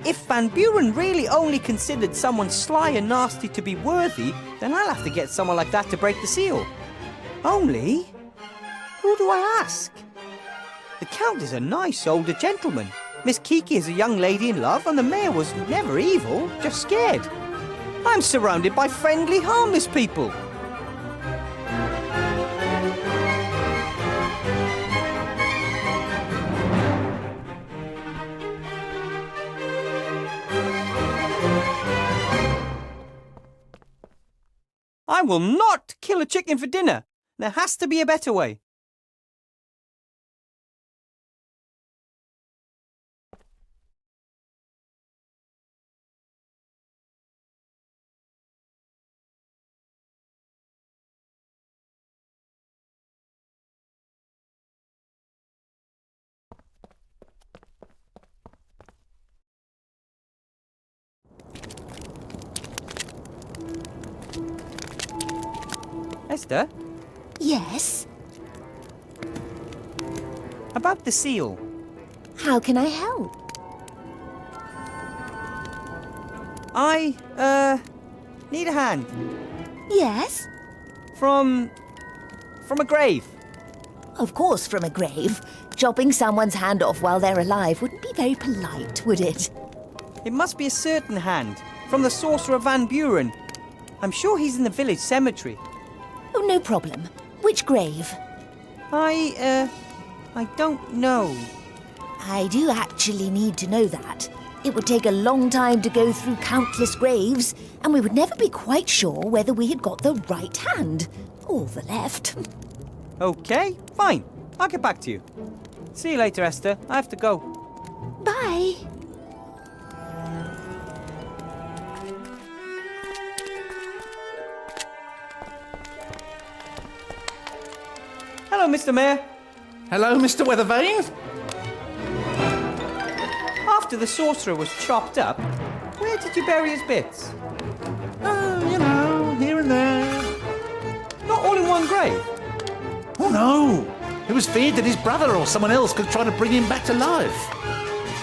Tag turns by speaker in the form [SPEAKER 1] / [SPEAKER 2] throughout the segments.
[SPEAKER 1] If Van Buren really only considered someone sly and nasty to be worthy, then I'll have to get someone like that to break the seal. Only, who do I ask? The Count is a nice older gentleman. Miss Kiki is a young lady in love, and the mayor was never evil, just scared. I'm surrounded by friendly, harmless people. I will not kill a chicken for dinner. There has to be a better way. Esther?
[SPEAKER 2] Yes?
[SPEAKER 1] About the seal.
[SPEAKER 2] How can I help?
[SPEAKER 1] I, need a hand.
[SPEAKER 2] Yes?
[SPEAKER 1] From a grave.
[SPEAKER 2] Of course, from a grave. Chopping someone's hand off while they're alive wouldn't be very polite, would it?
[SPEAKER 1] It must be a certain hand. From the sorcerer Van Buren. I'm sure he's in the village cemetery.
[SPEAKER 2] Oh, no problem. Which grave?
[SPEAKER 1] I don't know.
[SPEAKER 2] I do actually need to know that. It would take a long time to go through countless graves, and we would never be quite sure whether we had got the right hand or the left.
[SPEAKER 1] Okay, fine. I'll get back to you. See you later, Esther. I have to go.
[SPEAKER 2] Bye.
[SPEAKER 1] Hello, Mr. Mayor.
[SPEAKER 3] Hello, Mr. Weathervane.
[SPEAKER 1] After the sorcerer was chopped up, where did you bury his bits?
[SPEAKER 3] Oh, you know, here and there.
[SPEAKER 1] Not all in one grave?
[SPEAKER 3] Oh, no. It was feared that his brother or someone else could try to bring him back to life.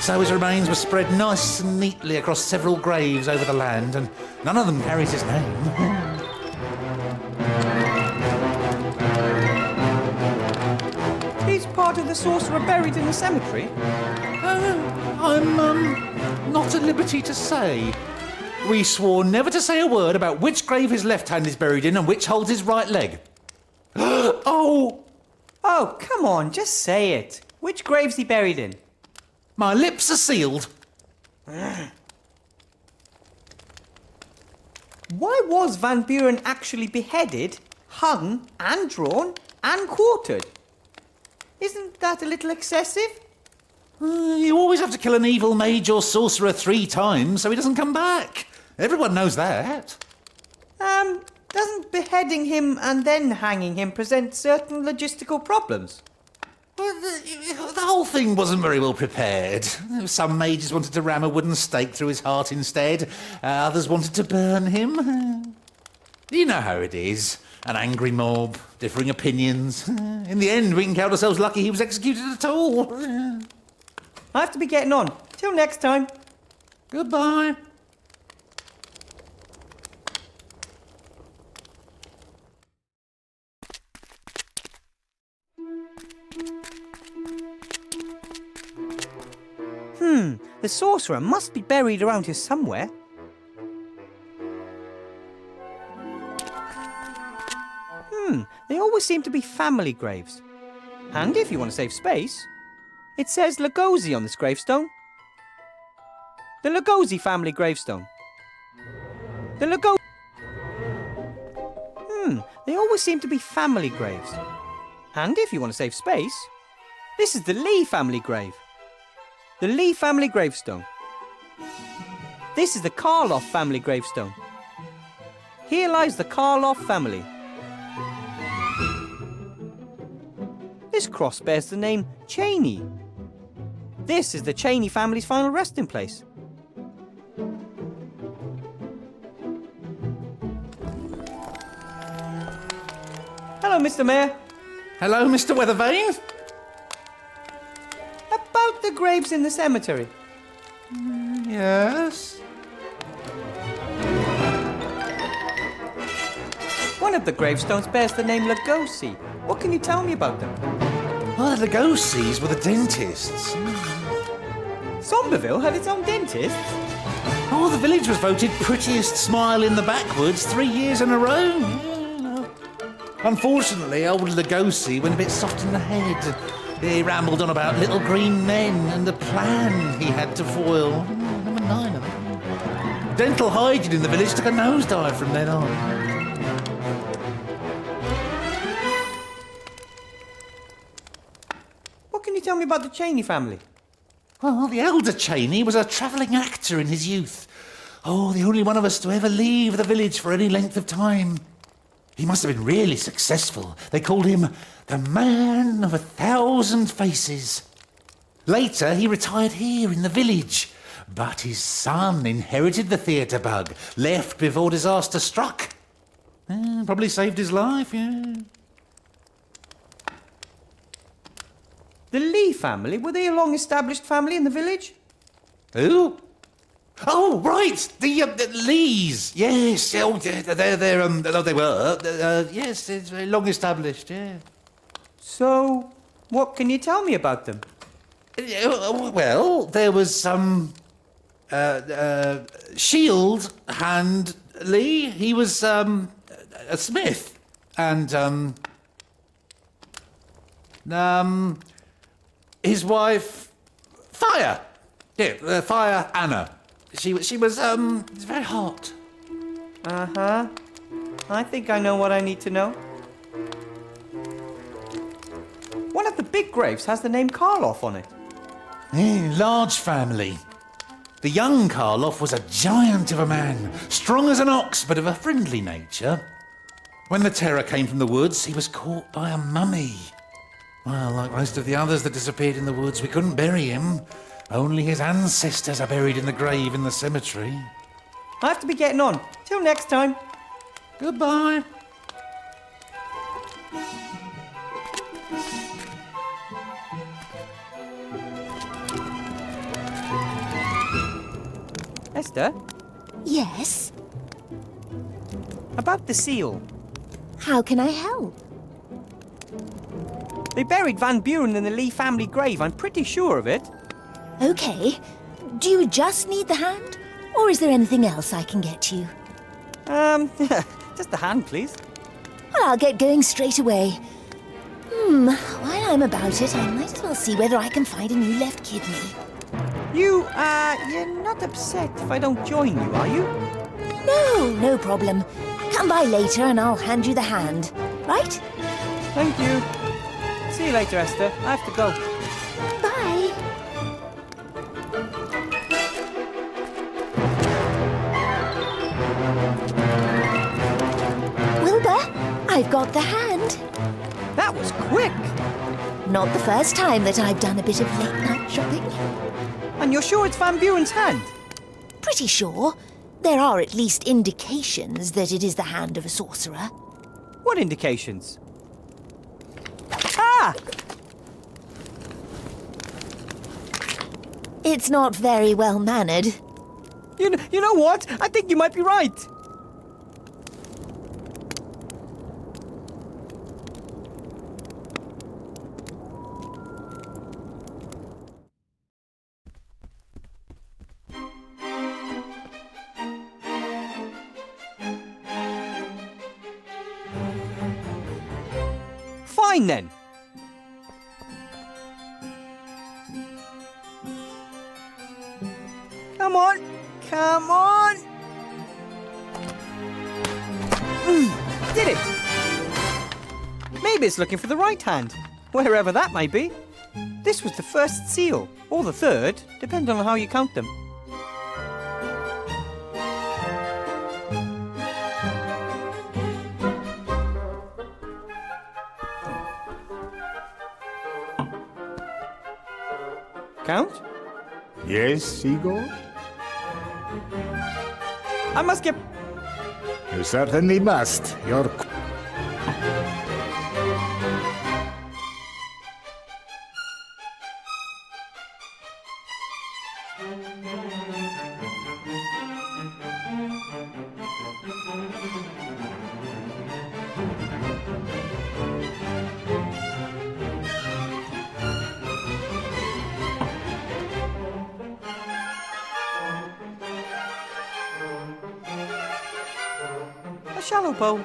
[SPEAKER 3] So his remains were spread nice and neatly across several graves over the land, and none of them carries his name.
[SPEAKER 1] He's part of the sorcerer buried in the cemetery?
[SPEAKER 3] I'm not at liberty to say. We swore never to say a word about which grave his left hand is buried in and which holds his right leg. Oh!
[SPEAKER 1] Oh, come on, just say it. Which grave's he buried in?
[SPEAKER 3] My lips are sealed.
[SPEAKER 1] Why was Van Buren actually beheaded, hung and drawn and quartered? Isn't that a little excessive?
[SPEAKER 3] You always have to kill an evil mage or sorcerer 3 times so he doesn't come back. Everyone knows that.
[SPEAKER 1] Doesn't beheading him and then hanging him present certain logistical problems?
[SPEAKER 3] Well, the whole thing wasn't very well prepared. Some mages wanted to ram a wooden stake through his heart instead. Others wanted to burn him. You know how it is. An angry mob, differing opinions. In the end, we can count ourselves lucky he was executed at all.
[SPEAKER 1] I have to be getting on. Till next time.
[SPEAKER 3] Goodbye.
[SPEAKER 1] The sorcerer must be buried around here somewhere. They always seem to be family graves. And if you want to save space, it says Lugosi on this gravestone. The Lugosi family gravestone. The Lugosi... They always seem to be family graves. And if you want to save space, this is the Lee family grave. The Lee family gravestone. This is the Karloff family gravestone. Here lies the Karloff family. This cross bears the name Cheney. This is the Cheney family's final resting place. Hello, Mr. Mayor.
[SPEAKER 3] Hello, Mr. Weathervane.
[SPEAKER 1] About the graves in the cemetery.
[SPEAKER 3] Yes?
[SPEAKER 1] One of the gravestones bears the name Lugosi. What can you tell me about them?
[SPEAKER 3] Well, the Lugosis were the dentists.
[SPEAKER 1] Somberville had its own dentist.
[SPEAKER 3] Oh, the village was voted prettiest smile in the backwoods 3 years in a row. Yeah. Unfortunately, old Lugosi went a bit soft in the head. He rambled on about little green men and the plan he had to foil. Number 9 of them. Dental hygiene in the village took a nosedive from then on.
[SPEAKER 1] What can you tell me about the Cheney family?
[SPEAKER 3] Well, the elder Cheney was a travelling actor in his youth. Oh, the only one of us to ever leave the village for any length of time. He must have been really successful. They called him the Man of 1,000 Faces. Later, he retired here in the village. But his son inherited the theatre bug, left before disaster struck. Probably saved his life, yeah.
[SPEAKER 1] The Lee family, were they a long-established family in the village?
[SPEAKER 3] Who? Oh, right, the Lees. Yes, oh, they were. Yes, it's very long established. Yeah.
[SPEAKER 1] So, what can you tell me about them?
[SPEAKER 3] Well, there was some Shield Hand Lee. He was a smith, and his wife Fire. Yeah, Fire Anna. She was very hot.
[SPEAKER 1] Uh-huh. I think I know what I need to know. One of the big graves has the name Karloff on it.
[SPEAKER 3] Large family. The young Karloff was a giant of a man, strong as an ox, but of a friendly nature. When the terror came from the woods, he was caught by a mummy. Well, like most of the others that disappeared in the woods, we couldn't bury him. Only his ancestors are buried in the grave in the cemetery.
[SPEAKER 1] I have to be getting on. Till next time.
[SPEAKER 3] Goodbye.
[SPEAKER 1] Esther,
[SPEAKER 2] Yes?
[SPEAKER 1] about the seal.
[SPEAKER 2] How can I help?
[SPEAKER 1] They buried Van Buren in the Lee family grave. I'm pretty sure of it.
[SPEAKER 2] Okay. Do you just need the hand? Or is there anything else I can get you?
[SPEAKER 1] Just a hand, please.
[SPEAKER 2] Well, I'll get going straight away. While I'm about it, I might as well see whether I can find a new left kidney.
[SPEAKER 1] You're not upset if I don't join you, are you?
[SPEAKER 2] No, no problem. Come by later and I'll hand you the hand. Right?
[SPEAKER 1] Thank you. See you later, Esther. I have to go.
[SPEAKER 2] Bye. Wilbur, I've got the hand.
[SPEAKER 1] That was quick.
[SPEAKER 2] Not the first time that I've done a bit of late-night shopping.
[SPEAKER 1] And you're sure it's Van Buren's hand?
[SPEAKER 2] Pretty sure. There are at least indications that it is the hand of a sorcerer.
[SPEAKER 1] What indications? Ah!
[SPEAKER 2] It's not very well mannered.
[SPEAKER 1] You know what? I think you might be right. mine then. Come on, come on. Did it. Maybe it's looking for the right hand, wherever that may be. This was the first seal, or the third, depending on how you count them. Count?
[SPEAKER 4] Yes, Igor?
[SPEAKER 1] I must get...
[SPEAKER 4] You certainly must. You're...
[SPEAKER 1] a shallow bowl.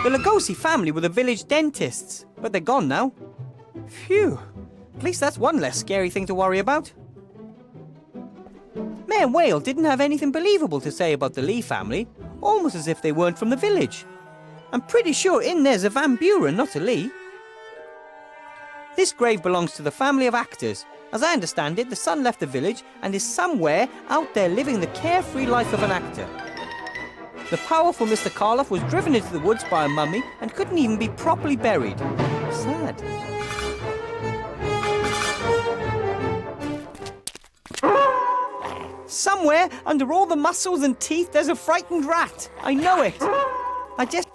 [SPEAKER 1] The Lugosi family were the village dentists, but they're gone now. Phew. At least that's one less scary thing to worry about. Mayor Whale didn't have anything believable to say about the Lee family, almost as if they weren't from the village. I'm pretty sure in there's a Van Buren, not a Lee. This grave belongs to the family of actors. As I understand it, the son left the village and is somewhere out there living the carefree life of an actor. The powerful Mr. Karloff was driven into the woods by a mummy and couldn't even be properly buried. Sad. Somewhere, under all the muscles and teeth, there's a frightened rat. I know it. I just...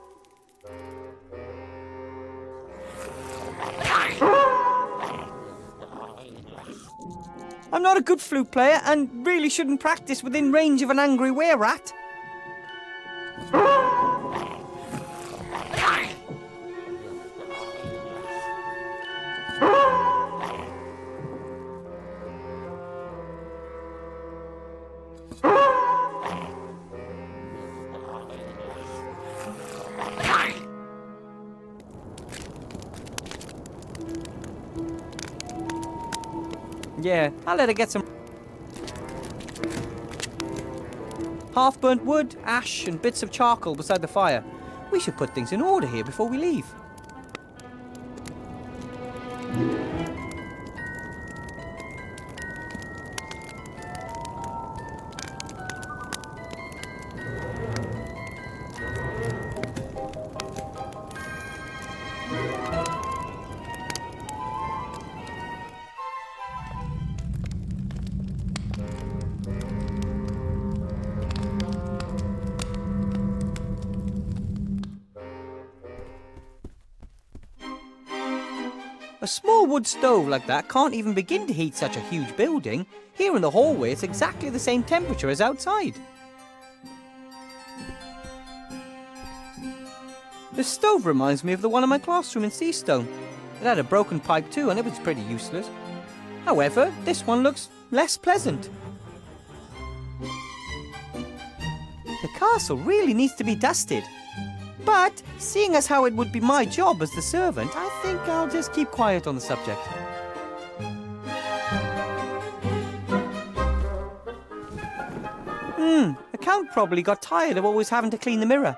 [SPEAKER 1] I'm not a good flute player and really shouldn't practice within range of an angry were-rat. Yeah, I'll let her get some half-burnt wood, ash, and bits of charcoal beside the fire. We should put things in order here before we leave. A small wood stove like that can't even begin to heat such a huge building. Here in the hallway, it's exactly the same temperature as outside. The stove reminds me of the one in my classroom in Seastone. It had a broken pipe too, and it was pretty useless. However, this one looks less pleasant. The castle really needs to be dusted. But, seeing as how it would be my job as the servant, I think I'll just keep quiet on the subject. The Count probably got tired of always having to clean the mirror.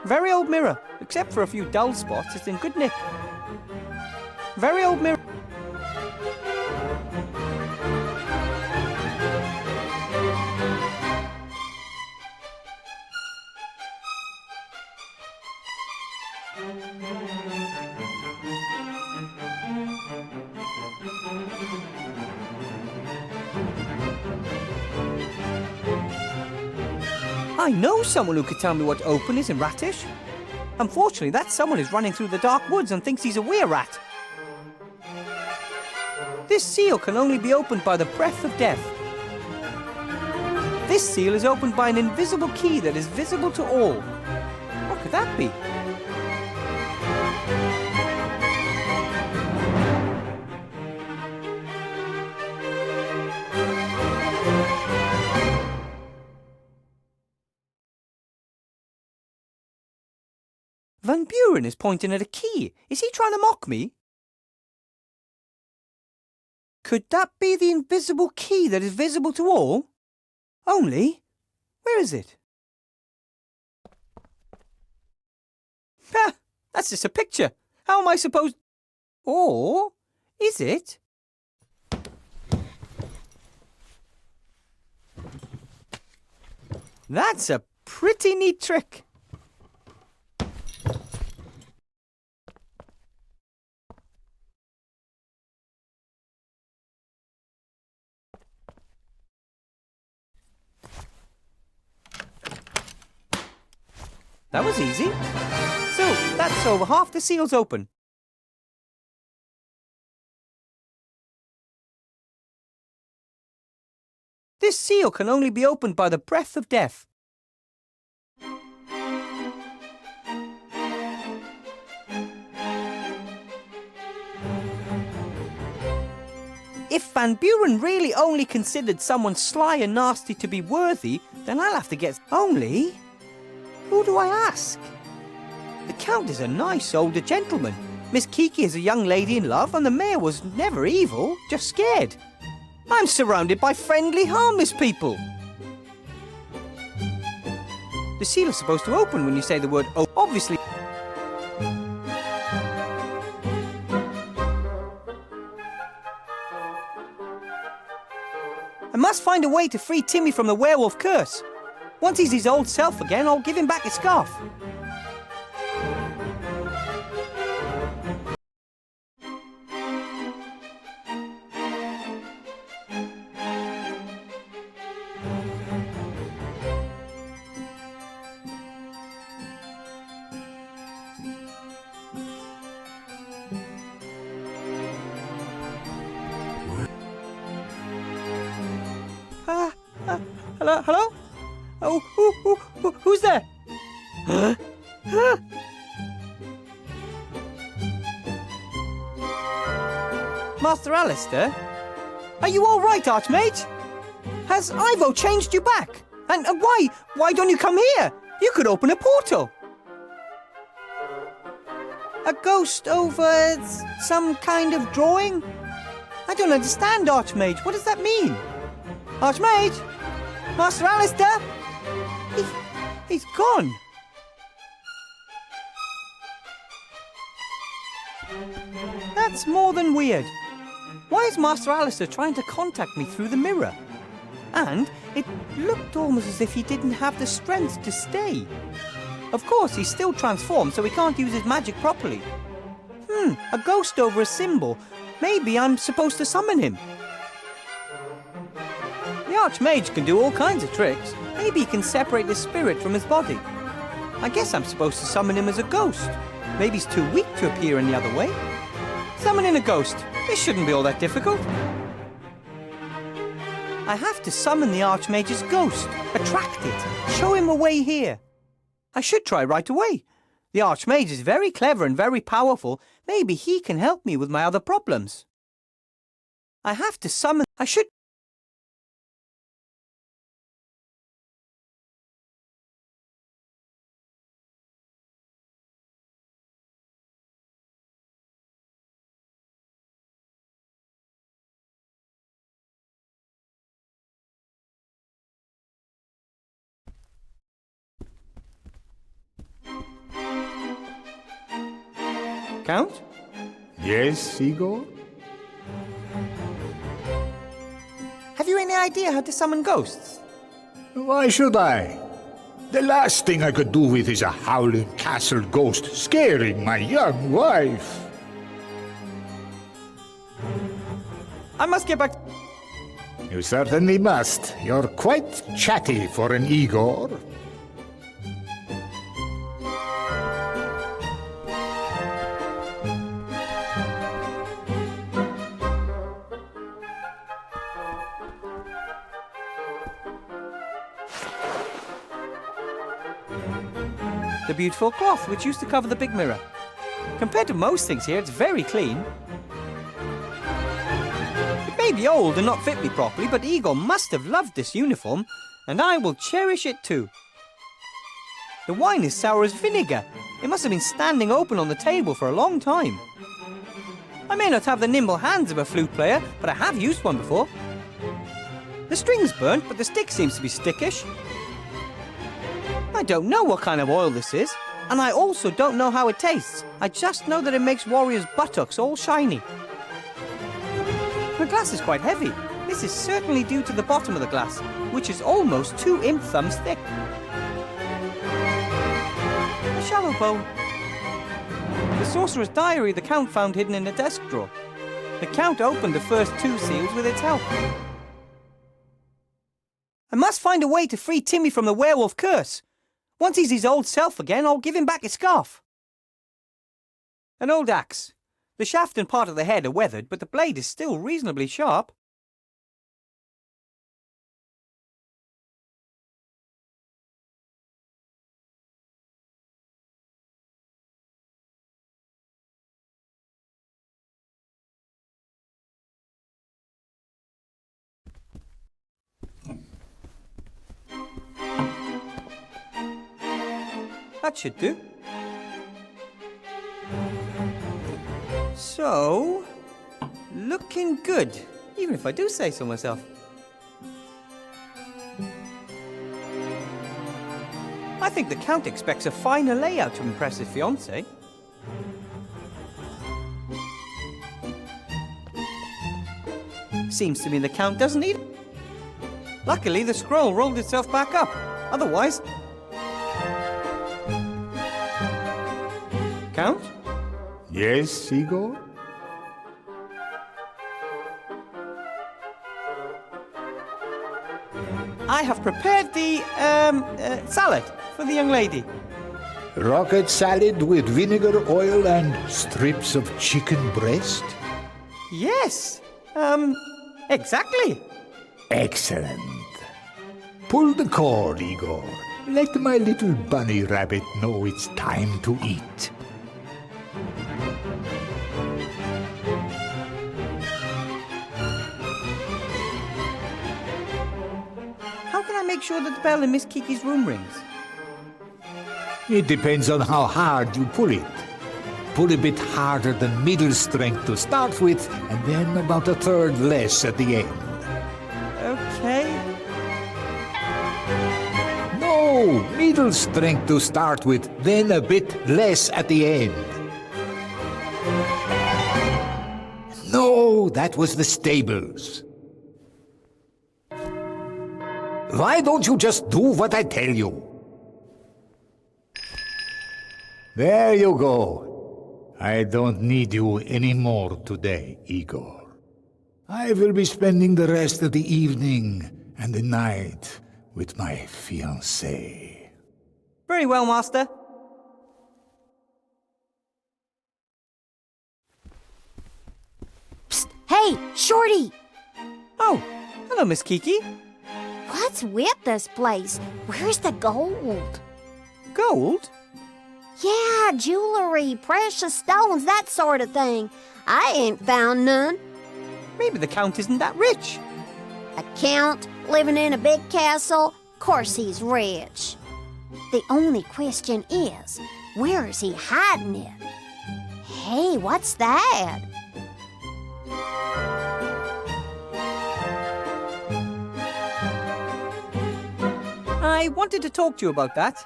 [SPEAKER 1] Very old mirror, except for a few dull spots, it's in good nick. Very old mirror. I know someone who could tell me what open is in Ratish. Unfortunately, that someone is running through the dark woods and thinks he's a were-rat. This seal can only be opened by the breath of death. This seal is opened by an invisible key that is visible to all. What could that be? Van Buren is pointing at a key. Is he trying to mock me? Could that be the invisible key that is visible to all? Only, where is it? Ha! That's just a picture. How am I supposed... Or is it? That's a pretty neat trick. That was easy. So, that's over half the seals open. This seal can only be opened by the breath of death. If Van Buren really only considered someone sly and nasty to be worthy, then I'll have to get... Only... Who do I ask? The Count is a nice older gentleman. Miss Kiki is a young lady in love, and the mayor was never evil, just scared. I'm surrounded by friendly, harmless people. The seal is supposed to open when you say the word "oh." Obviously... I must find a way to free Timmy from the werewolf curse. Once he's his old self again, I'll give him back his scarf. Hello? Hello? Oh, who's there? Huh? Huh? Master Alistair? Are you all right, Archmage? Has Ivo changed you back? And why don't you come here? You could open a portal. A ghost over some kind of drawing? I don't understand, Archmage. What does that mean? Archmage? Master Alistair? He's gone. That's more than weird. Why is Master Alistair trying to contact me through the mirror? And it looked almost as if he didn't have the strength to stay. Of course, he's still transformed, so he can't use his magic properly. A ghost over a symbol. Maybe I'm supposed to summon him. The Archmage can do all kinds of tricks. Maybe he can separate the spirit from his body. I guess I'm supposed to summon him as a ghost. Maybe he's too weak to appear any other way. Summoning a ghost. This shouldn't be all that difficult. I have to summon the Archmage's ghost. Attract it. Show him a way here. I should try right away. The Archmage is very clever and very powerful. Maybe he can help me with my other problems. I have to summon... I should... Count?
[SPEAKER 4] Yes, Igor?
[SPEAKER 1] Have you any idea how to summon ghosts?
[SPEAKER 4] Why should I? The last thing I could do with is a howling castle ghost scaring my young wife.
[SPEAKER 1] I must get back...
[SPEAKER 4] You certainly must. You're quite chatty for an Igor.
[SPEAKER 1] The beautiful cloth which used to cover the big mirror. Compared to most things here, it's very clean. It may be old and not fit me properly, but Igor must have loved this uniform, and I will cherish it too. The wine is sour as vinegar. It must have been standing open on the table for a long time. I may not have the nimble hands of a flute player, but I have used one before. The string's burnt, but the stick seems to be stickish. I don't know what kind of oil this is, and I also don't know how it tastes. I just know that it makes warriors' buttocks all shiny. The glass is quite heavy. This is certainly due to the bottom of the glass, which is almost 2 imp thumbs thick. A shallow bowl. The sorcerer's diary the Count found hidden in a desk drawer. The Count opened the first 2 seals with its help. I must find a way to free Timmy from the werewolf curse. Once he's his old self again, I'll give him back his scarf. An old axe. The shaft and part of the head are weathered, but the blade is still reasonably sharp. That should do. So, looking good, even if I do say so myself. I think the Count expects a finer layout to impress his fiancée. Seems to me the Count doesn't need it. Luckily, the scroll rolled itself back up. Otherwise... Count?
[SPEAKER 4] Yes, Igor?
[SPEAKER 1] I have prepared the, salad for the young lady.
[SPEAKER 4] Rocket salad with vinegar, oil, and strips of chicken breast?
[SPEAKER 1] Yes, exactly.
[SPEAKER 4] Excellent. Pull the cord, Igor. Let my little bunny rabbit know it's time to eat.
[SPEAKER 1] How can I make sure that the bell in Miss Kiki's room rings?
[SPEAKER 4] It depends on how hard you pull it. Pull a bit harder than middle strength to start with, and then about a third less at the end.
[SPEAKER 1] Okay.
[SPEAKER 4] No, middle strength to start with, then a bit less at the end. No, that was the stables. Why don't you just do what I tell you? There you go. I don't need you anymore today, Igor. I will be spending the rest of the evening and the night with my fiancée.
[SPEAKER 1] Very well, Master.
[SPEAKER 2] Psst! Hey, Shorty!
[SPEAKER 1] Oh, hello, Miss Kiki.
[SPEAKER 2] What's with this place? Where's the gold?
[SPEAKER 1] Gold?
[SPEAKER 2] Yeah, jewelry, precious stones, that sort of thing. I ain't found none.
[SPEAKER 1] Maybe the Count isn't that rich.
[SPEAKER 2] A count living in a big castle? Course he's rich. The only question is, where is he hiding it? Hey, what's that?
[SPEAKER 1] I wanted to talk to you about that.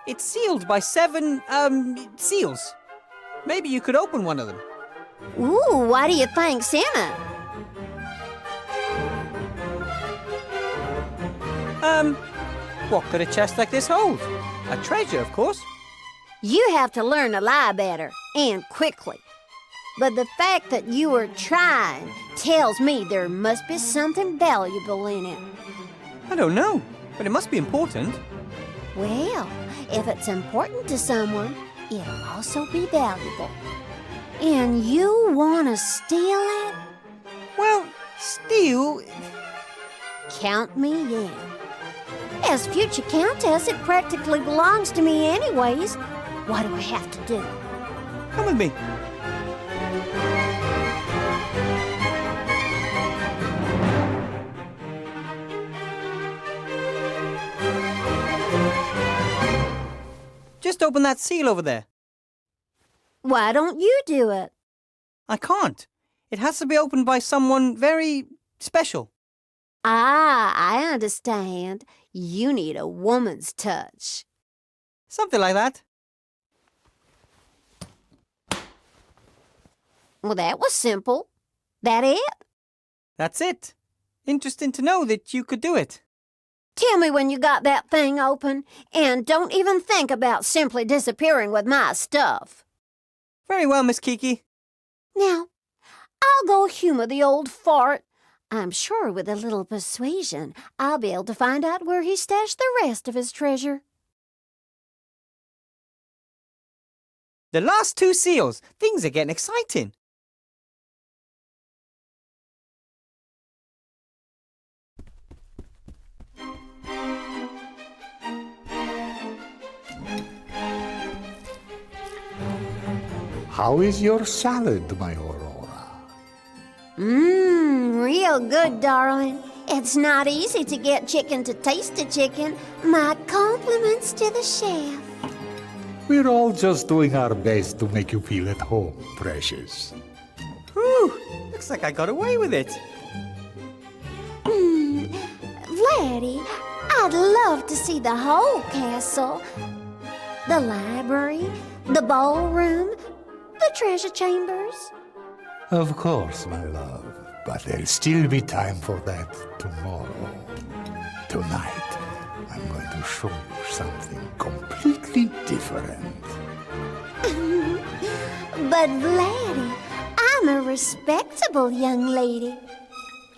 [SPEAKER 1] It's sealed by 7, seals. Maybe you could open one of them.
[SPEAKER 2] Ooh, what do you think's in it?
[SPEAKER 1] What could a chest like this hold? A treasure, of course.
[SPEAKER 2] You have to learn to lie better, and quickly. But the fact that you were trying tells me there must be something valuable in it.
[SPEAKER 1] I don't know, but it must be important.
[SPEAKER 2] Well, if it's important to someone, it'll also be valuable. And you want to steal it?
[SPEAKER 1] Well, steal...
[SPEAKER 2] Count me in.
[SPEAKER 5] As future countess, it practically belongs to me anyways. What do I have to do?
[SPEAKER 1] Come with me. Just open that seal over there.
[SPEAKER 5] Why don't you do it?
[SPEAKER 1] I can't. It has to be opened by someone very special.
[SPEAKER 5] Ah, I understand. You need a woman's touch.
[SPEAKER 1] Something like that.
[SPEAKER 5] Well, that was simple. That it?
[SPEAKER 1] That's it. Interesting to know that you could do it.
[SPEAKER 5] Tell me when you got that thing open, and don't even think about simply disappearing with my stuff.
[SPEAKER 1] Very well, Miss Kiki.
[SPEAKER 5] Now, I'll go humor the old fart. I'm sure with a little persuasion, I'll be able to find out where he stashed the rest of his treasure.
[SPEAKER 1] The last 2 seals. Things are getting exciting.
[SPEAKER 4] How is your salad, my Aurora?
[SPEAKER 5] Real good, darling. It's not easy to get chicken to taste a chicken. My compliments to the chef.
[SPEAKER 4] We're all just doing our best to make you feel at home, precious.
[SPEAKER 1] Whew, looks like I got away with it.
[SPEAKER 5] Vladdy, I'd love to see the whole castle. The library, the ballroom, the treasure chambers.
[SPEAKER 4] Of course, my love. But there'll still be time for that tomorrow. Tonight, I'm going to show you something completely different.
[SPEAKER 5] But Vladdy, I'm a respectable young lady.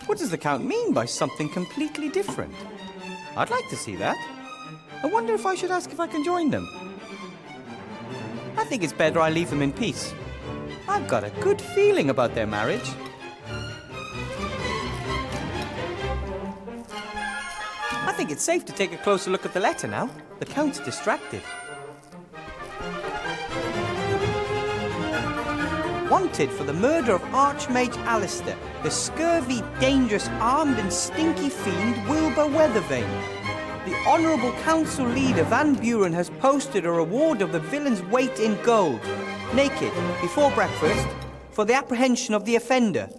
[SPEAKER 1] What does the Count mean by something completely different? I'd like to see that. I wonder if I should ask if I can join them. I think it's better I leave them in peace. I've got a good feeling about their marriage. I think it's safe to take a closer look at the letter now. The Count's distracted. Wanted for the murder of Archmage Alistair, the scurvy, dangerous, armed and stinky fiend Wilbur Weathervane. The Honourable Council Leader Van Buren has posted a reward of the villain's weight in gold, naked, before breakfast, for the apprehension of the offender.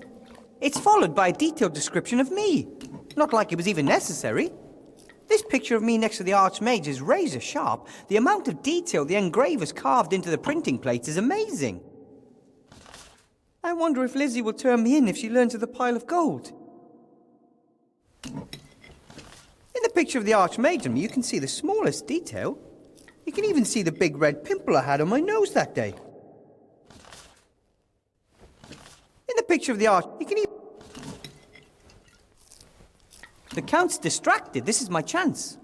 [SPEAKER 1] It's followed by a detailed description of me. Not like it was even necessary. This picture of me next to the Archmage is razor sharp. The amount of detail the engravers carved into the printing plates is amazing. I wonder if Lizzie will turn me in if she learns of the pile of gold. In the picture of the Archmage and me, you can see the smallest detail. You can even see the big red pimple I had on my nose that day. In the picture of the you can even... The Count's distracted. This is my chance.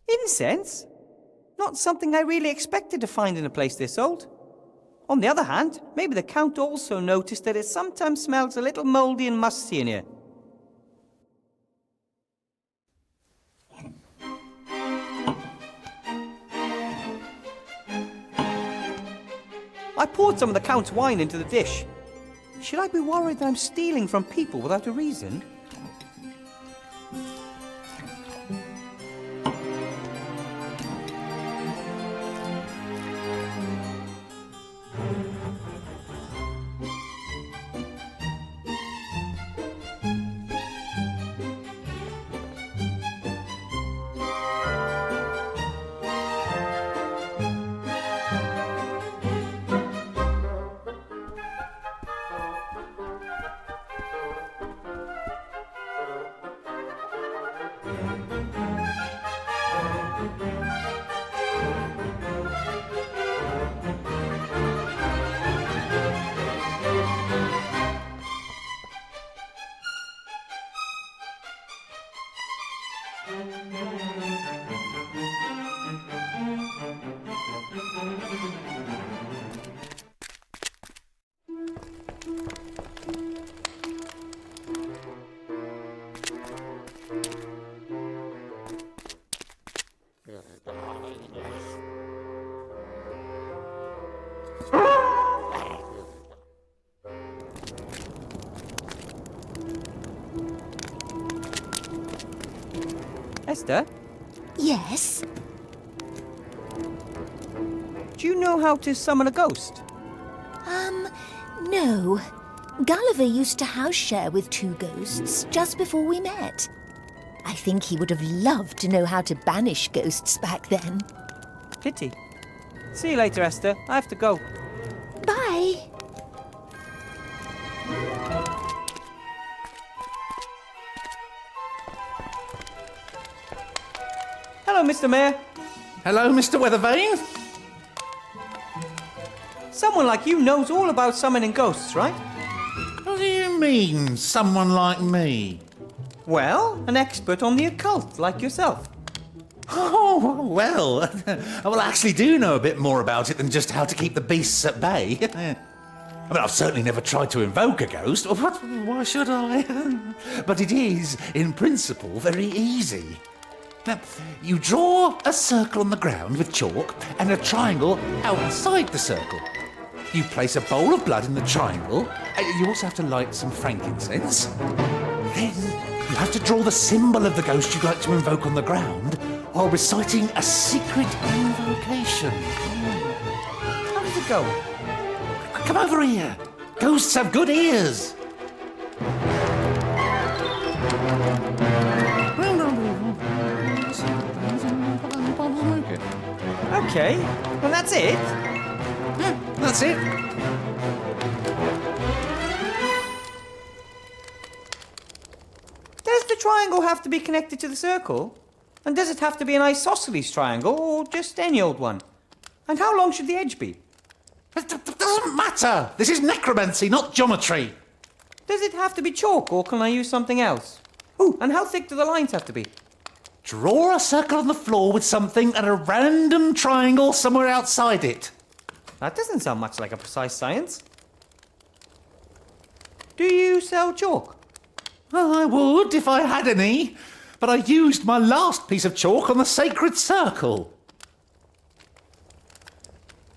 [SPEAKER 1] Incense? Not something I really expected to find in a place this old. On the other hand, maybe the Count also noticed that it sometimes smells a little mouldy and musty in here. I poured some of the Count's wine into the dish. Should I be worried that I'm stealing from people without a reason? Esther,
[SPEAKER 2] Yes?
[SPEAKER 1] do you know how to summon a ghost?
[SPEAKER 2] No. Gulliver used to house share with 2 ghosts just before we met. I think he would have loved to know how to banish ghosts back then.
[SPEAKER 1] Pity. See you later, Esther. I have to go.
[SPEAKER 2] Bye.
[SPEAKER 1] Hello, Mr. Mayor.
[SPEAKER 3] Hello, Mr. Weathervane.
[SPEAKER 1] Someone like you knows all about summoning ghosts, right?
[SPEAKER 3] What do you mean, someone like me?
[SPEAKER 1] Well, an expert on the occult, like yourself.
[SPEAKER 3] Oh, well, I actually do know a bit more about it than just how to keep the beasts at bay. I mean, I've certainly never tried to invoke a ghost. Why should I? But it is, in principle, very easy. Now, you draw a circle on the ground with chalk and a triangle outside the circle. You place a bowl of blood in the triangle, and you also have to light some frankincense. Then you have to draw the symbol of the ghost you'd like to invoke on the ground while reciting a secret invocation.
[SPEAKER 1] How does it go?
[SPEAKER 3] Come over here. Ghosts have good ears.
[SPEAKER 1] Okay, and that's it?
[SPEAKER 3] Yeah, that's it.
[SPEAKER 1] Does the triangle have to be connected to the circle? And does it have to be an isosceles triangle, or just any old one? And how long should the edge be?
[SPEAKER 3] It doesn't matter. This is necromancy, not geometry.
[SPEAKER 1] Does it have to be chalk, or can I use something else? Ooh, and how thick do the lines have to be?
[SPEAKER 3] Draw a circle on the floor with something and a random triangle somewhere outside it.
[SPEAKER 1] That doesn't sound much like a precise science. Do you sell chalk?
[SPEAKER 3] Well, I would if I had any, but I used my last piece of chalk on the sacred circle.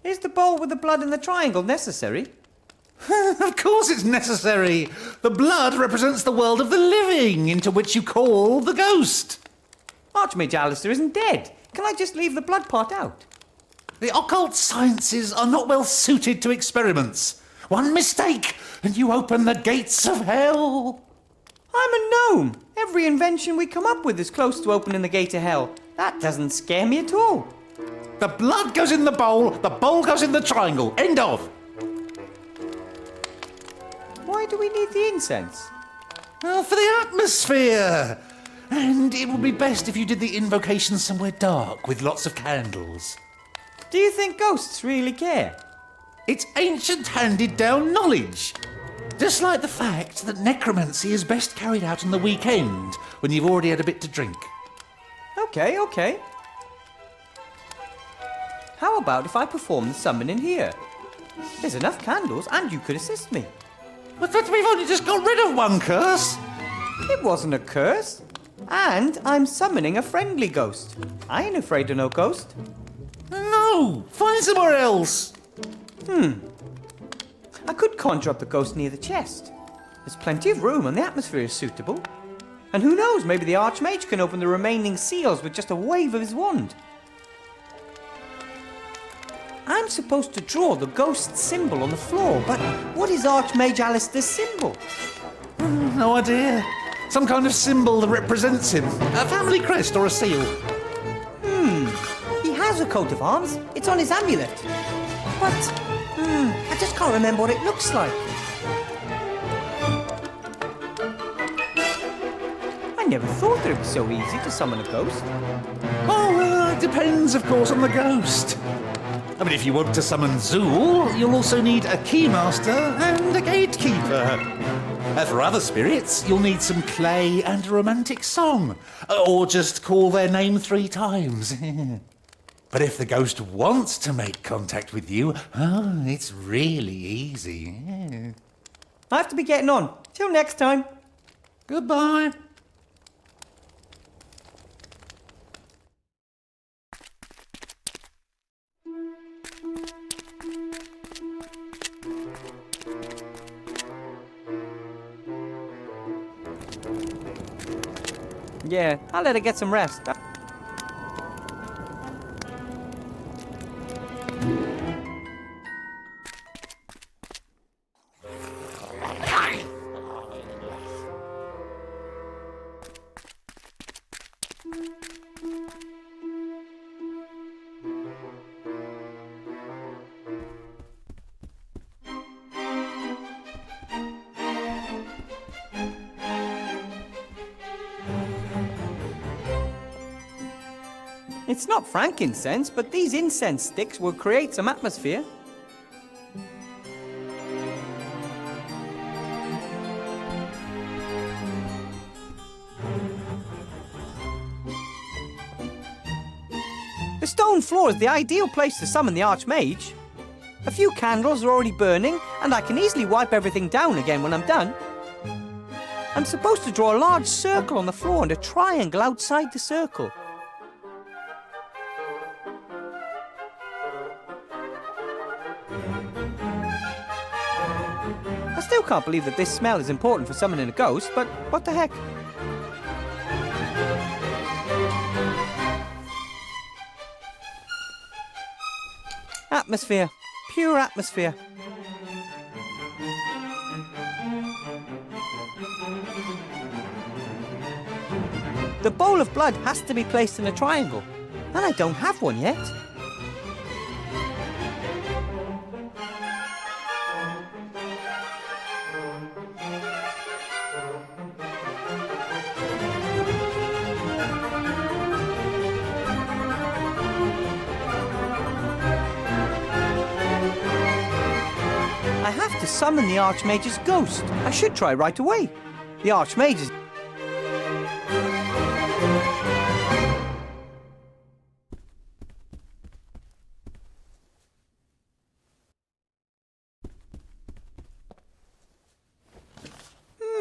[SPEAKER 1] Is the bowl with the blood in the triangle necessary?
[SPEAKER 3] Of course it's necessary. The blood represents the world of the living, into which you call the ghost.
[SPEAKER 1] Archmage Alistair isn't dead. Can I just leave the blood part out?
[SPEAKER 3] The occult sciences are not well suited to experiments. One mistake, and you open the gates of hell.
[SPEAKER 1] I'm a gnome. Every invention we come up with is close to opening the gate of hell. That doesn't scare me at all.
[SPEAKER 3] The blood goes in the bowl goes in the triangle. End of.
[SPEAKER 1] Why do we need the incense?
[SPEAKER 3] Well, for the atmosphere. And it would be best if you did the invocation somewhere dark with lots of candles.
[SPEAKER 1] Do you think ghosts really care?
[SPEAKER 3] It's ancient handed-down knowledge. Just like the fact that necromancy is best carried out on the weekend when you've already had a bit to drink.
[SPEAKER 1] Okay. How about if I perform the summoning here? There's enough candles and you could assist me.
[SPEAKER 3] But we've only just got rid of one curse.
[SPEAKER 1] It wasn't a curse. And I'm summoning a friendly ghost. I ain't afraid of no ghost.
[SPEAKER 3] No, find somewhere else.
[SPEAKER 1] I could conjure up the ghost near the chest. There's plenty of room and the atmosphere is suitable. And who knows, maybe the Archmage can open the remaining seals with just a wave of his wand. I'm supposed to draw the ghost symbol on the floor, but what is Archmage Alistair's symbol?
[SPEAKER 3] No idea. Some kind of symbol that represents him. A family crest or a seal.
[SPEAKER 1] He has a coat of arms. It's on his amulet. But, I just can't remember what it looks like. I never thought that it was so easy to summon a ghost.
[SPEAKER 3] Oh, it depends, of course, on the ghost. I mean, if you want to summon Zool, you'll also need a keymaster and a gatekeeper. For other spirits, you'll need some clay and a romantic song. Or just call their name 3 times. But if the ghost wants to make contact with you, it's really easy.
[SPEAKER 1] I have to be getting on. Till next time.
[SPEAKER 3] Goodbye.
[SPEAKER 1] Yeah, I'll let her get some rest. It's not frankincense, but these incense sticks will create some atmosphere. The stone floor is the ideal place to summon the Archmage. A few candles are already burning, and I can easily wipe everything down again when I'm done. I'm supposed to draw a large circle on the floor and a triangle outside the circle. I still can't believe that this smell is important for summoning a ghost, but what the heck? Atmosphere. Pure atmosphere. The bowl of blood has to be placed in a triangle, and I don't have one yet. I have to summon the Archmage's ghost. I should try right away. The Archmage is...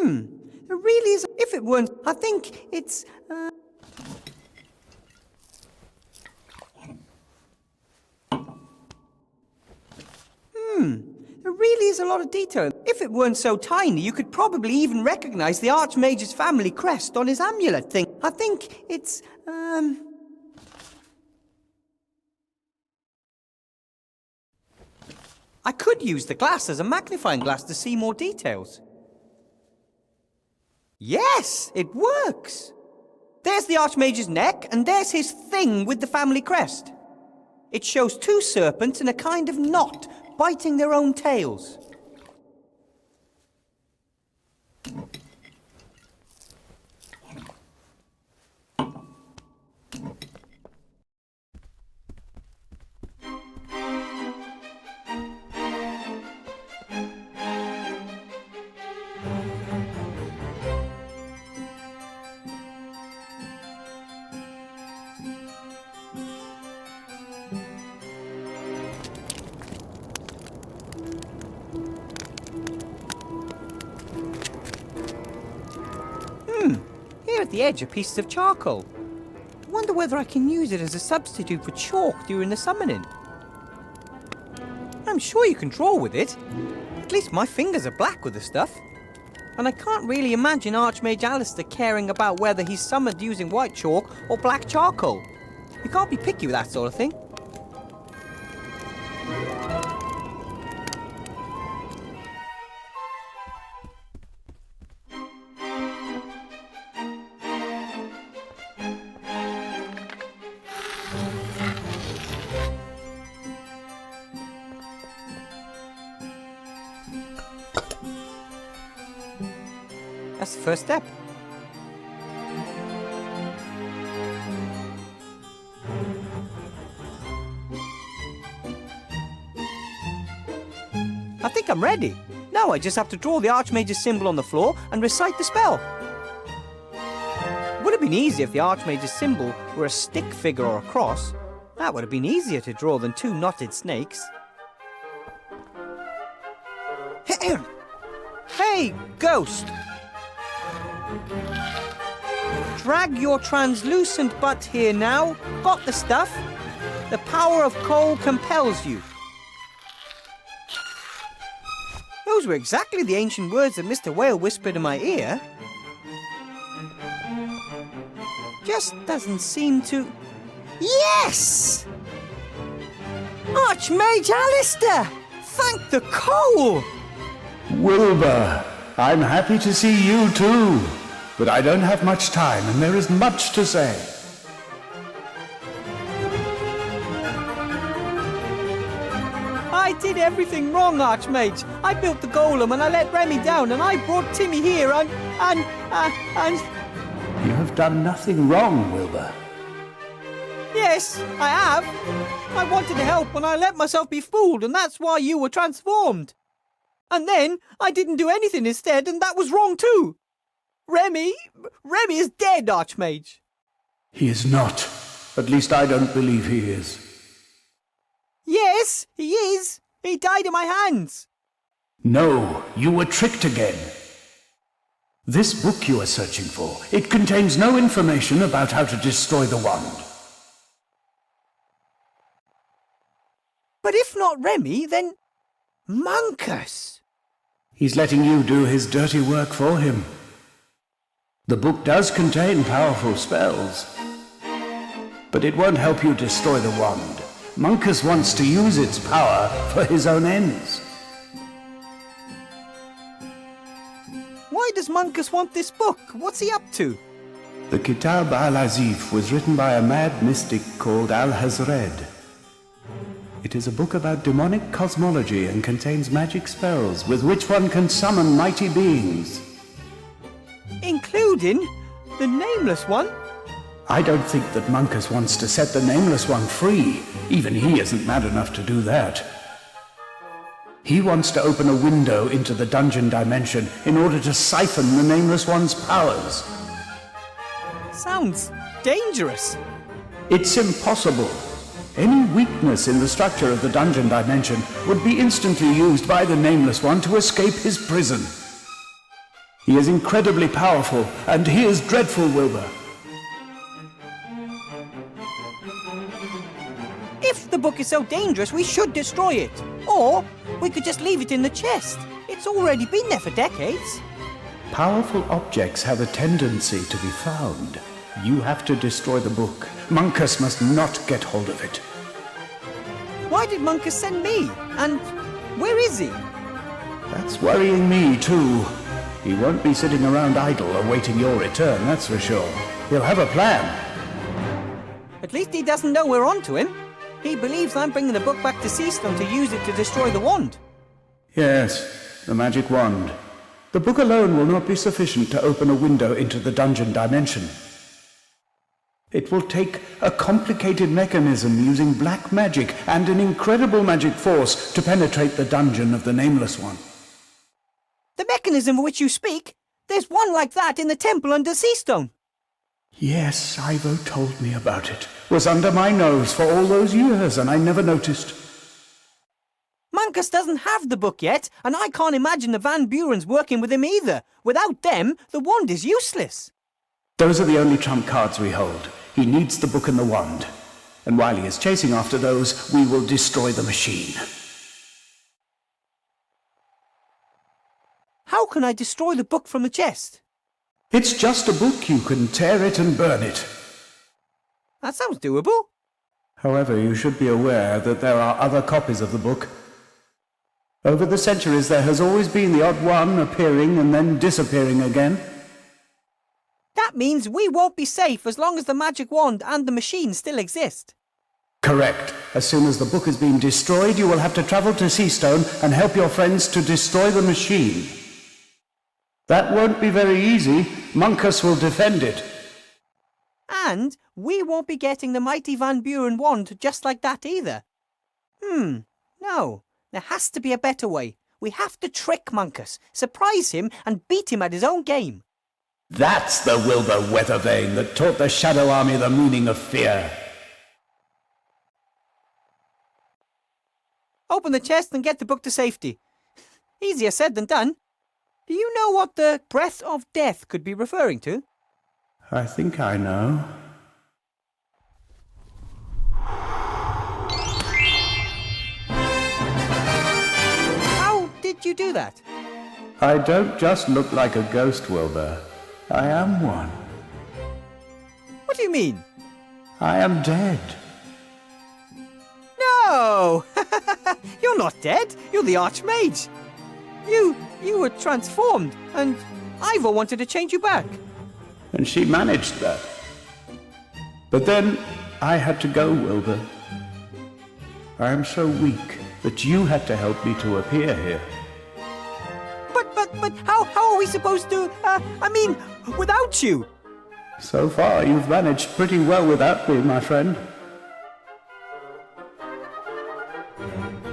[SPEAKER 1] It really is... If it weren't... I think it's... There really is a lot of detail. If it weren't so tiny, you could probably even recognize the Archmage's family crest on his amulet thing. I think it's, I could use the glass as a magnifying glass to see more details. Yes, it works! There's the Archmage's neck, and there's his thing with the family crest. It shows two serpents in a kind of knot, biting their own tails. Here at the edge are pieces of charcoal. I wonder whether I can use it as a substitute for chalk during the summoning. I'm sure you can draw with it. At least my fingers are black with the stuff. And I can't really imagine Archmage Alistair caring about whether he's summoned using white chalk or black charcoal. You can't be picky with that sort of thing. That's the first step. I think I'm ready. Now I just have to draw the Archmage's symbol on the floor and recite the spell. Would have been easier if the Archmage's symbol were a stick figure or a cross. That would have been easier to draw than two knotted snakes. Hey, ghost! Drag your translucent butt here now. Got the stuff? The power of coal compels you. Those were exactly the ancient words that Mr. Whale whispered in my ear. just doesn't seem to... Yes! Archmage Alistair! Thank the coal!
[SPEAKER 6] Wilbur, I'm happy to see you too. But I don't have much time, and there is much to say.
[SPEAKER 1] I did everything wrong, Archmage. I built the golem and I let Remy down and I brought Timmy here and...
[SPEAKER 6] You have done nothing wrong, Wilbur.
[SPEAKER 1] Yes, I have. I wanted to help and I let myself be fooled and that's why you were transformed. And then I didn't do anything instead and that was wrong too. Remy is dead, Archmage.
[SPEAKER 6] He is not. At least I don't believe he is.
[SPEAKER 1] Yes, he is. He died in my hands.
[SPEAKER 6] No, you were tricked again. This book you are searching for, it contains no information about how to destroy the wand.
[SPEAKER 1] But if not Remy, then Monkus.
[SPEAKER 6] He's letting you do his dirty work for him. The book does contain powerful spells, but it won't help you destroy the wand. Monkus wants to use its power for his own ends.
[SPEAKER 1] Why does Monkus want this book? What's he up to?
[SPEAKER 6] The Kitab al-Azif was written by a mad mystic called Al-Hazred. It is a book about demonic cosmology and contains magic spells with which one can summon mighty beings.
[SPEAKER 1] Including the Nameless One?
[SPEAKER 6] I don't think that Monkus wants to set the Nameless One free. Even he isn't mad enough to do that. He wants to open a window into the dungeon dimension in order to siphon the Nameless One's powers.
[SPEAKER 1] Sounds dangerous.
[SPEAKER 6] It's impossible. Any weakness in the structure of the dungeon dimension would be instantly used by the Nameless One to escape his prison. He is incredibly powerful, and he is dreadful, Wilbur.
[SPEAKER 1] If the book is so dangerous, we should destroy it. Or we could just leave it in the chest. It's already been there for decades.
[SPEAKER 6] Powerful objects have a tendency to be found. You have to destroy the book. Monkus must not get hold of it.
[SPEAKER 1] Why did Monkus send me? And where is he?
[SPEAKER 6] That's worrying me, too. He won't be sitting around idle awaiting your return, that's for sure. He'll have a plan.
[SPEAKER 1] At least he doesn't know we're onto him. He believes I'm bringing the book back to Seastone to use it to destroy the wand.
[SPEAKER 6] Yes, the magic wand. The book alone will not be sufficient to open a window into the dungeon dimension. It will take a complicated mechanism using black magic and an incredible magic force to penetrate the dungeon of the Nameless One.
[SPEAKER 1] The mechanism of which you speak, there's one like that in the temple under Seastone.
[SPEAKER 6] Yes, Ivo told me about it. Was under my nose for all those years, and I never noticed.
[SPEAKER 1] Monkus doesn't have the book yet, and I can't imagine the Van Burens working with him either. Without them, the wand is useless.
[SPEAKER 6] Those are the only trump cards we hold. He needs the book and the wand. And while he is chasing after those, we will destroy the machine.
[SPEAKER 1] How can I destroy the book from the chest?
[SPEAKER 6] It's just a book. You can tear it and burn it.
[SPEAKER 1] That sounds doable.
[SPEAKER 6] However, you should be aware that there are other copies of the book. Over the centuries, there has always been the odd one appearing and then disappearing again.
[SPEAKER 1] That means we won't be safe as long as the magic wand and the machine still exist.
[SPEAKER 6] Correct. As soon as the book has been destroyed, you will have to travel to Seastone and help your friends to destroy the machine. That won't be very easy. Monkus will defend it.
[SPEAKER 1] And we won't be getting the mighty Van Buren wand just like that either. No. There has to be a better way. We have to trick Monkus, surprise him, and beat him at his own game.
[SPEAKER 6] That's the Wilbur Weathervane that taught the Shadow Army the meaning of fear.
[SPEAKER 1] Open the chest and get the book to safety. Easier said than done. Do you know what the breath of death could be referring to?
[SPEAKER 6] I think I know.
[SPEAKER 1] How did you do that?
[SPEAKER 6] I don't just look like a ghost, Wilbur. I am one.
[SPEAKER 1] What do you mean?
[SPEAKER 6] I am dead.
[SPEAKER 1] No! You're not dead. You're the Archmage. You were transformed, and Ivor wanted to change you back.
[SPEAKER 6] And she managed that. But then I had to go, Wilbur. I am so weak that you had to help me to appear here.
[SPEAKER 1] But how are we supposed to, without you?
[SPEAKER 6] So far, you've managed pretty well without me, my friend.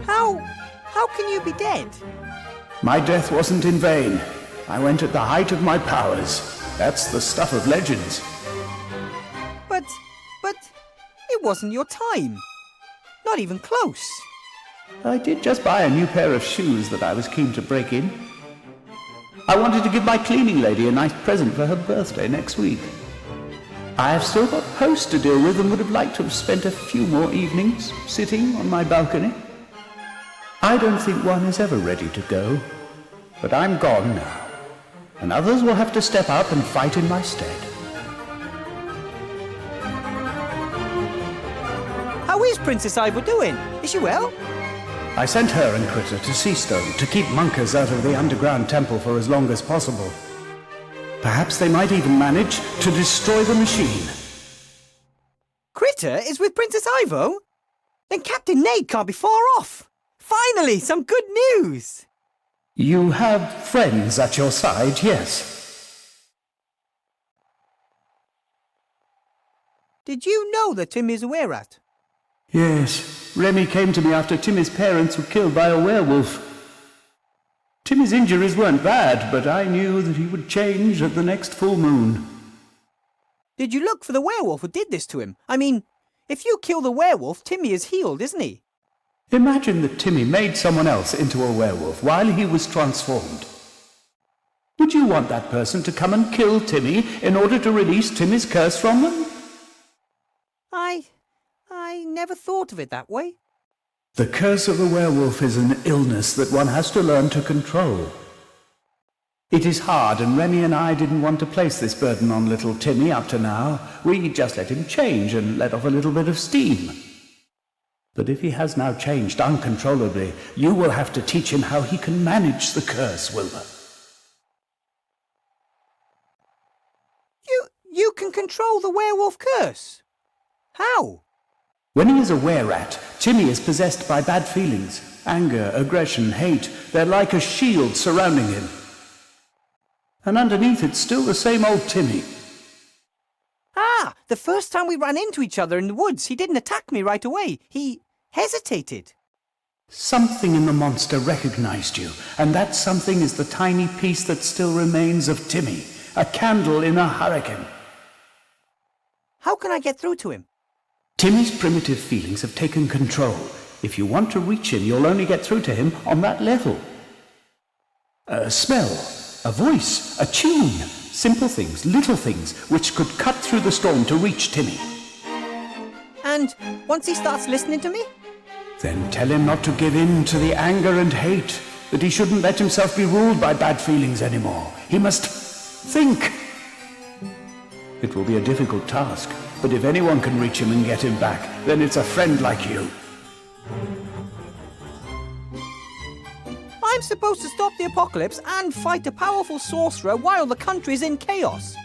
[SPEAKER 1] How can you be dead?
[SPEAKER 6] My death wasn't in vain. I went at the height of my powers. That's the stuff of legends.
[SPEAKER 1] But it wasn't your time. Not even close.
[SPEAKER 6] I did just buy a new pair of shoes that I was keen to break in. I wanted to give my cleaning lady a nice present for her birthday next week. I have still got posts to deal with and would have liked to have spent a few more evenings sitting on my balcony. I don't think one is ever ready to go, but I'm gone now, and others will have to step up and fight in my stead.
[SPEAKER 1] How is Princess Ivor doing? Is she well?
[SPEAKER 6] I sent her and Critter to Seastone to keep monkers out of the underground temple for as long as possible. Perhaps they might even manage to destroy the machine.
[SPEAKER 1] Critter is with Princess Ivor? Then Captain Nate can't be far off. Finally, some good news!
[SPEAKER 6] You have friends at your side, yes.
[SPEAKER 1] Did you know that Tim is a were-rat?
[SPEAKER 6] Yes, Remy came to me after Timmy's parents were killed by a werewolf. Timmy's injuries weren't bad, but I knew that he would change at the next full moon.
[SPEAKER 1] Did you look for the werewolf who did this to him? I mean, if you kill the werewolf, Timmy is healed, isn't he?
[SPEAKER 6] Imagine that Timmy made someone else into a werewolf while he was transformed. Would you want that person to come and kill Timmy in order to release Timmy's curse from them?
[SPEAKER 1] I never thought of it that way.
[SPEAKER 6] The curse of the werewolf is an illness that one has to learn to control. It is hard, and Remy and I didn't want to place this burden on little Timmy up to now. We just let him change and let off a little bit of steam. But if he has now changed uncontrollably, you will have to teach him how he can manage the curse, Wilbur.
[SPEAKER 1] You can control the werewolf curse? How?
[SPEAKER 6] When he is a were-rat, Timmy is possessed by bad feelings. Anger, aggression, hate. They're like a shield surrounding him. And underneath it's still the same old Timmy.
[SPEAKER 1] Ah, the first time we ran into each other in the woods, he didn't attack me right away. He hesitated.
[SPEAKER 6] Something in the monster recognized you, and that something is the tiny piece that still remains of Timmy. A candle in a hurricane.
[SPEAKER 1] How can I get through to him?
[SPEAKER 6] Timmy's primitive feelings have taken control. If you want to reach him, you'll only get through to him on that level. A smell, a voice, a tune, simple things, little things, which could cut through the storm to reach Timmy.
[SPEAKER 1] And once he starts listening to me?
[SPEAKER 6] Then tell him not to give in to the anger and hate, that he shouldn't let himself be ruled by bad feelings anymore. He must think. It will be a difficult task, but if anyone can reach him and get him back, then it's a friend like you.
[SPEAKER 1] I'm supposed to stop the apocalypse and fight a powerful sorcerer while the country's in chaos.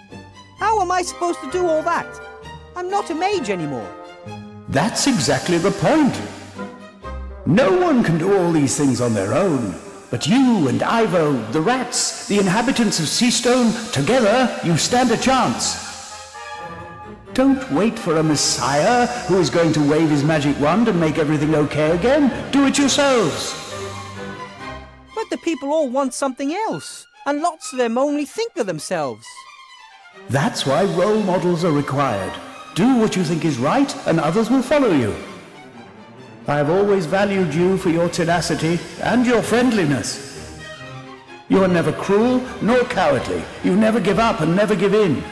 [SPEAKER 1] How am I supposed to do all that? I'm not a mage anymore.
[SPEAKER 6] That's exactly the point. No one can do all these things on their own. But you and Ivo, the rats, the inhabitants of Seastone, together you stand a chance. Don't wait for a messiah who is going to wave his magic wand and make everything okay again. Do it yourselves.
[SPEAKER 1] But the people all want something else, and lots of them only think of themselves.
[SPEAKER 6] That's why role models are required. Do what you think is right, and others will follow you. I have always valued you for your tenacity and your friendliness. You are never cruel nor cowardly. You never give up and never give in.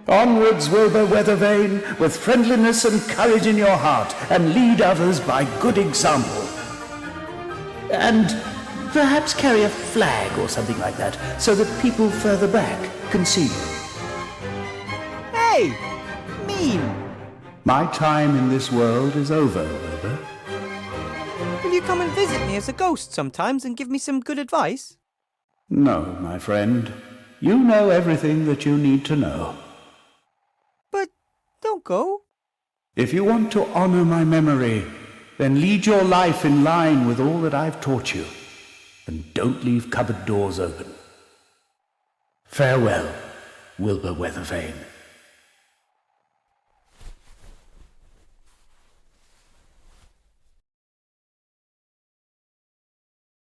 [SPEAKER 6] Onwards, Wilbur Weathervane, with friendliness and courage in your heart, and lead others by good example. And perhaps carry a flag or something like that, so that people further back can see you.
[SPEAKER 1] Hey, Hey! Mean!
[SPEAKER 6] My time in this world is over, Wilbur.
[SPEAKER 1] Will you come and visit me as a ghost sometimes and give me some good advice?
[SPEAKER 6] No, my friend. You know everything that you need to know.
[SPEAKER 1] But don't go.
[SPEAKER 6] If you want to honor my memory, then lead your life in line with all that I've taught you. And don't leave cupboard doors open. Farewell, Wilbur Weathervane.